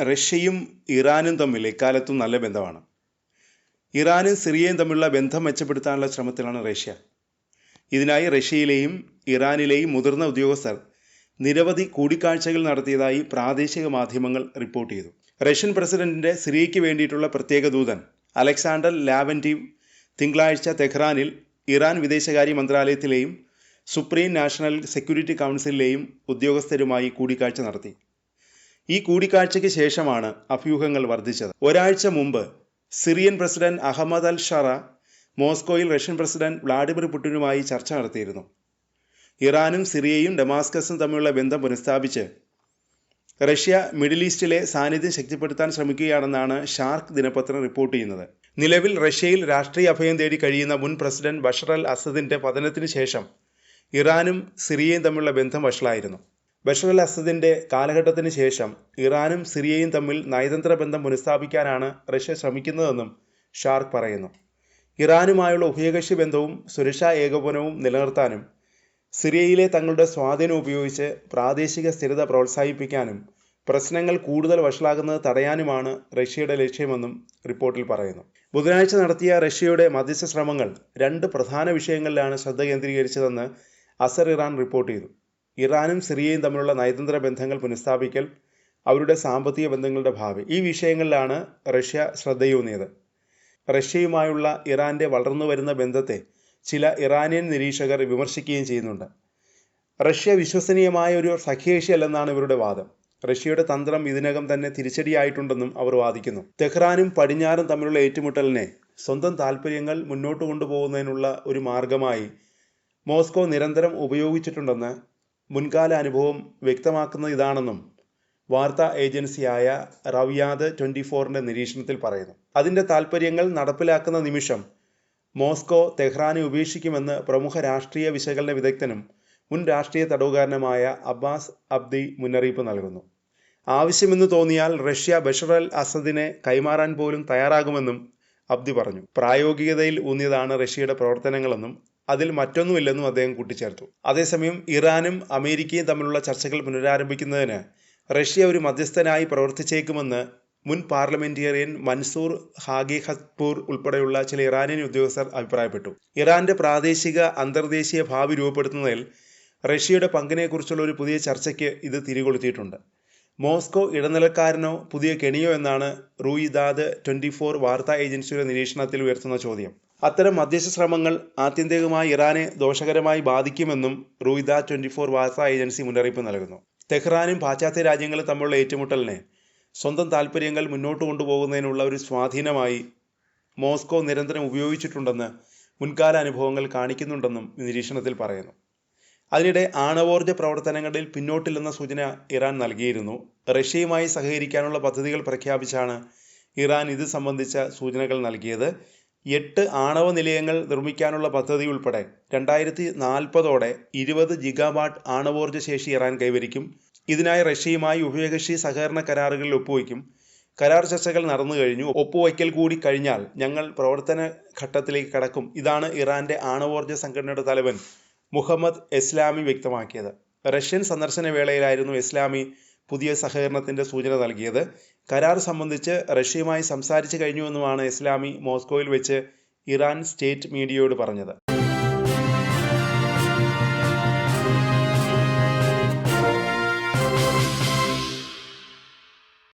റഷ്യയും ഇറാനും തമ്മിൽ എക്കാലത്തും നല്ല ബന്ധമാണ്. ഇറാനും സിറിയയും തമ്മിലുള്ള ബന്ധം മെച്ചപ്പെടുത്താനുള്ള ശ്രമത്തിലാണ് റഷ്യ. ഇതിനായി റഷ്യയിലെയും ഇറാനിലെയും മുതിർന്ന ഉദ്യോഗസ്ഥർ നിരവധി കൂടിക്കാഴ്ചകൾ നടത്തിയതായി പ്രാദേശിക മാധ്യമങ്ങൾ റിപ്പോർട്ട് ചെയ്തു. റഷ്യൻ പ്രസിഡന്റിന്റെ സിറിയയ്ക്ക് വേണ്ടിയിട്ടുള്ള പ്രത്യേക ദൂതൻ അലക്സാണ്ടർ ലാവന്റീവ് തിങ്കളാഴ്ച തെഹ്റാനിൽ ഇറാൻ വിദേശകാര്യ മന്ത്രാലയത്തിലെയും സുപ്രീം നാഷണൽ സെക്യൂരിറ്റി കൗൺസിലിലെയും ഉദ്യോഗസ്ഥരുമായി കൂടിക്കാഴ്ച നടത്തി. ഈ കൂടിക്കാഴ്ചയ്ക്ക് ശേഷമാണ് അഭ്യൂഹങ്ങൾ വർദ്ധിച്ചത്. ഒരാഴ്ച മുമ്പ് സിറിയൻ പ്രസിഡന്റ് അഹമ്മദ് അൽ ഷറ മോസ്കോയിൽ റഷ്യൻ പ്രസിഡന്റ് വ്ളാഡിമിർ പുടിനുമായി ചർച്ച നടത്തിയിരുന്നു. ഇറാനും സിറിയയും ഡമാസ്കസും തമ്മിലുള്ള ബന്ധം പുനഃസ്ഥാപിച്ച് റഷ്യ മിഡിൽ ഈസ്റ്റിലെ സാന്നിധ്യം ശക്തിപ്പെടുത്താൻ ശ്രമിക്കുകയാണെന്നാണ് ഷാർക്ക് ദിനപത്രം റിപ്പോർട്ട് ചെയ്യുന്നത്. നിലവിൽ റഷ്യയിൽ രാഷ്ട്രീയ അഭയം തേടി കഴിയുന്ന മുൻ പ്രസിഡന്റ് ബഷർ അൽ അസദിന്റെ പതനത്തിന് ശേഷം ഇറാനും സിറിയയും തമ്മിലുള്ള ബന്ധം വഷളായിരുന്നു. ബഷർ അൽ അസദിന്റെ കാലഘട്ടത്തിന് ശേഷം ഇറാനും സിറിയയും തമ്മിൽ നയതന്ത്ര ബന്ധം പുനഃസ്ഥാപിക്കാനാണ് റഷ്യ ശ്രമിക്കുന്നതെന്നും ഷാർക്ക് പറയുന്നു. ഇറാനുമായുള്ള ഉഭയകക്ഷി ബന്ധവും സുരക്ഷാ ഏകോപനവും നിലനിർത്താനും സിറിയയിലെ തങ്ങളുടെ സ്വാധീനം ഉപയോഗിച്ച് പ്രാദേശിക സ്ഥിരത പ്രോത്സാഹിപ്പിക്കാനും പ്രശ്നങ്ങൾ കൂടുതൽ വഷളാകുന്നത് തടയാനുമാണ് റഷ്യയുടെ ലക്ഷ്യമെന്നും റിപ്പോർട്ടിൽ പറയുന്നു. ബുധനാഴ്ച നടത്തിയ റഷ്യയുടെ മധ്യസ്ഥ ശ്രമങ്ങൾ 2 പ്രധാന വിഷയങ്ങളിലാണ് ശ്രദ്ധ കേന്ദ്രീകരിച്ചതെന്ന് അസർ ഇറാൻ റിപ്പോർട്ട് ചെയ്തു. ഇറാനും സിറിയയും തമ്മിലുള്ള നയതന്ത്ര ബന്ധങ്ങൾ പുനഃസ്ഥാപിക്കൽ, അവരുടെ സാമ്പത്തിക ബന്ധങ്ങളുടെ ഭാവി, ഈ വിഷയങ്ങളിലാണ് റഷ്യ ശ്രദ്ധയൂന്നിയത്. റഷ്യയുമായുള്ള ഇറാന്റെ വളർന്നു വരുന്ന ബന്ധത്തെ ചില ഇറാനിയൻ നിരീക്ഷകർ വിമർശിക്കുകയും ചെയ്യുന്നുണ്ട്. റഷ്യ വിശ്വസനീയമായ ഒരു സഖ്യകക്ഷിയല്ലെന്നാണ് ഇവരുടെ വാദം. റഷ്യയുടെ തന്ത്രം ഇതിനകം തന്നെ തിരിച്ചടിയായിട്ടുണ്ടെന്നും അവർ വാദിക്കുന്നു. തെഹ്റാനും പടിഞ്ഞാറും തമ്മിലുള്ള ഏറ്റുമുട്ടലിനെ സ്വന്തം താൽപ്പര്യങ്ങൾ മുന്നോട്ട് കൊണ്ടുപോകുന്നതിനുള്ള ഒരു മാർഗമായി മോസ്കോ നിരന്തരം ഉപയോഗിച്ചിട്ടുണ്ടെന്ന് മുൻകാല അനുഭവം വ്യക്തമാക്കുന്നത് ഇതാണെന്നും വാർത്താ ഏജൻസിയായ റവ്യാദ് 24ന്റെ നിരീക്ഷണത്തിൽ പറയുന്നു. അതിൻ്റെ താൽപ്പര്യങ്ങൾ നടപ്പിലാക്കുന്ന നിമിഷം മോസ്കോ തെഹ്റാനെ ഉപേക്ഷിക്കുമെന്ന് പ്രമുഖ രാഷ്ട്രീയ വിശകലന വിദഗ്ധനും മുൻ രാഷ്ട്രീയ തടവുകാരനുമായ അബ്ബാസ് അബ്ദി മുന്നറിയിപ്പ് നൽകുന്നു. ആവശ്യമെന്ന് തോന്നിയാൽ റഷ്യ ബഷർ അൽ അസദിനെ കൈമാറാൻ പോലും തയ്യാറാകുമെന്നും അബ്ദി പറഞ്ഞു. പ്രായോഗികതയിൽ ഊന്നിയതാണ് റഷ്യയുടെ പ്രവർത്തനങ്ങളെന്നും അതിൽ മറ്റൊന്നുമില്ലെന്നും അദ്ദേഹം കൂട്ടിച്ചേർത്തു. അതേസമയം ഇറാനും അമേരിക്കയും തമ്മിലുള്ള ചർച്ചകൾ പുനരാരംഭിക്കുന്നതിന് റഷ്യ ഒരു മധ്യസ്ഥനായി പ്രവർത്തിച്ചേക്കുമെന്ന് മുൻ പാർലമെന്റേറിയൻ മൻസൂർ ഹാഗിഹത്പൂർ ഉൾപ്പെടെയുള്ള ചില ഇറാനിയൻ ഉദ്യോഗസ്ഥർ അഭിപ്രായപ്പെട്ടു. ഇറാന്റെ പ്രാദേശിക അന്തർദേശീയ ഭാവി രൂപപ്പെടുത്തുന്നതിൽ റഷ്യയുടെ പങ്കിനെക്കുറിച്ചുള്ള ഒരു പുതിയ ചർച്ചയ്ക്ക് ഇത് തിരികൊളുത്തിയിട്ടുണ്ട്. മോസ്കോ ഇടനിലക്കാരനോ പുതിയ കെണിയോ എന്നാണ് റൂയിദാദ് 24 വാർത്താ ഏജൻസിയുടെ നിരീക്ഷണത്തിൽ ഉയർത്തുന്ന ചോദ്യം. അത്തരം മധ്യസ്ഥ ശ്രമങ്ങൾ ആത്യന്തികമായി ഇറാനെ ദോഷകരമായി ബാധിക്കുമെന്നും റൂയിദാദ് 24 വാർത്താ ഏജൻസി മുന്നറിയിപ്പ് നൽകുന്നു. തെഹ്റാനും പാശ്ചാത്യ രാജ്യങ്ങളും തമ്മിലുള്ള ഏറ്റുമുട്ടലിനെ സ്വന്തം താൽപ്പര്യങ്ങൾ മുന്നോട്ട് കൊണ്ടുപോകുന്നതിനുള്ള ഒരു സ്വാധീനമായി മോസ്കോ നിരന്തരം ഉപയോഗിച്ചിട്ടുണ്ടെന്ന് മുൻകാല അനുഭവങ്ങൾ കാണിക്കുന്നുണ്ടെന്നും നിരീക്ഷണത്തിൽ പറയുന്നു. അതിനിടെ ആണവോർജ്ജ പ്രവർത്തനങ്ങളിൽ പിന്നോട്ടില്ലെന്ന സൂചന ഇറാൻ നൽകിയിരുന്നു. റഷ്യയുമായി സഹകരിക്കാനുള്ള പദ്ധതികൾ പ്രഖ്യാപിച്ചാണ് ഇറാൻ ഇത് സംബന്ധിച്ച സൂചനകൾ നൽകിയത്. 8 ആണവ നിലയങ്ങൾ നിർമ്മിക്കാനുള്ള പദ്ധതി ഉൾപ്പെടെ 2040ഓടെ 20 ഗിഗാവാട്ട് ആണവോർജ്ജ ശേഷി ഇറാൻ കൈവരിക്കും. ഇതിനായി റഷ്യയുമായി ഉഭയകക്ഷി സഹകരണ കരാറുകളിൽ ഒപ്പുവയ്ക്കും. കരാർ ചർച്ചകൾ നടന്നു കഴിഞ്ഞു. ഒപ്പുവയ്ക്കൽ കൂടി കഴിഞ്ഞാൽ ഞങ്ങൾ പ്രവർത്തന ഘട്ടത്തിലേക്ക് കടക്കും. ഇതാണ് ഇറാന്റെ ആണവോർജ്ജ സംഘടനയുടെ തലവൻ മുഹമ്മദ് എസ്ലാമി വ്യക്തമാക്കിയത്. റഷ്യൻ സന്ദർശന വേളയിലായിരുന്നു എസ്ലാമി പുതിയ സഹകരണത്തിന്റെ സൂചന നൽകിയത്. കരാർ സംബന്ധിച്ച് റഷ്യയുമായി സംസാരിച്ചു കഴിഞ്ഞുവെന്നുമാണ് എസ്ലാമി മോസ്കോയിൽ വെച്ച് ഇറാൻ സ്റ്റേറ്റ് മീഡിയയോട് പറഞ്ഞത്.